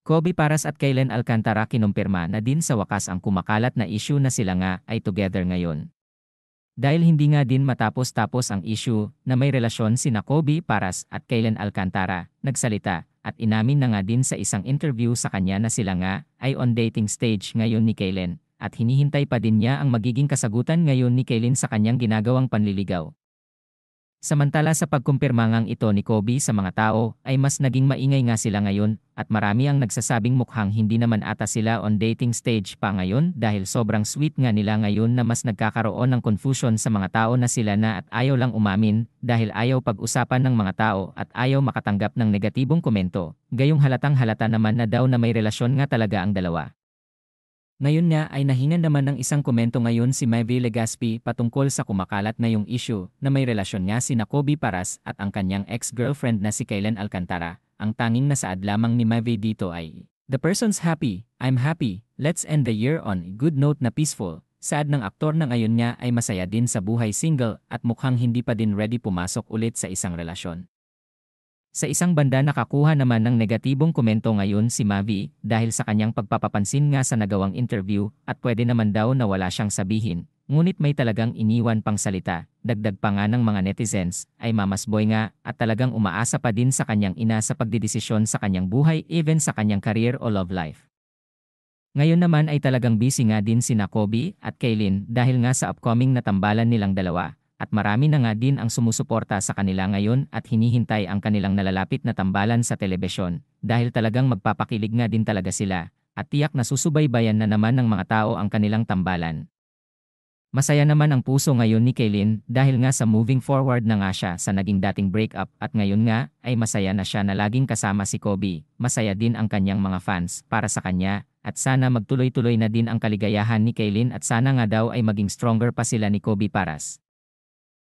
Kobe Paras at Kaylen Alcantara kinumpirma na din sa wakas ang kumakalat na issue na sila nga ay together ngayon. Dahil hindi nga din matapos-tapos ang issue na may relasyon sina Kobe Paras at Kaylen Alcantara, nagsalita at inamin na nga din sa isang interview sa kanya na sila nga ay on dating stage ngayon ni Kaylen at hinihintay pa din niya ang magiging kasagutan ngayon ni Kaylen sa kanyang ginagawang panliligaw. Samantala sa pagkumpirma ngang ito ni Kobe sa mga tao ay mas naging maingay nga sila ngayon at marami ang nagsasabing mukhang hindi naman ata sila on dating stage pa ngayon dahil sobrang sweet nga nila ngayon na mas nagkakaroon ng confusion sa mga tao na sila na at ayaw lang umamin dahil ayaw pag-usapan ng mga tao at ayaw makatanggap ng negatibong komento. Gayong halatang halata naman na daw na may relasyon nga talaga ang dalawa. Ngayon nga ay nahingan naman ng isang komento ngayon si Mavi Legaspi patungkol sa kumakalat na yung issue na may relasyon nga sina Kobe Paras at ang kanyang ex-girlfriend na si Kaylen Alcantara. Ang tanging nasaad lamang ni Mavi dito ay, "The person's happy, I'm happy, let's end the year on a good note na peaceful." Saad ng aktor na ngayon nga ay masaya din sa buhay single at mukhang hindi pa din ready pumasok ulit sa isang relasyon. Sa isang banda nakakuha naman ng negatibong komento ngayon si Mavi dahil sa kanyang pagpapapansin nga sa nagawang interview at pwede naman daw na wala siyang sabihin, ngunit may talagang iniwan pang salita. Dagdag pa nga ng mga netizens ay mamasboy nga at talagang umaasa pa din sa kanyang ina sa pagdidesisyon sa kanyang buhay even sa kanyang career o love life. Ngayon naman ay talagang busy nga din sina Kobe at Kaylen dahil nga sa upcoming na tambalan nilang dalawa. At marami na nga din ang sumusuporta sa kanila ngayon at hinihintay ang kanilang nalalapit na tambalan sa telebisyon dahil talagang magpapakilig nga din talaga sila at tiyak na susubaybayan na naman ng mga tao ang kanilang tambalan. Masaya naman ang puso ngayon ni Kaylen dahil nga sa moving forward na nga siya sa naging dating breakup at ngayon nga ay masaya na siya na laging kasama si Kobe. Masaya din ang kanyang mga fans para sa kanya at sana magtuloy-tuloy na din ang kaligayahan ni Kaylen at sana nga daw ay maging stronger pa sila ni Kobe Paras.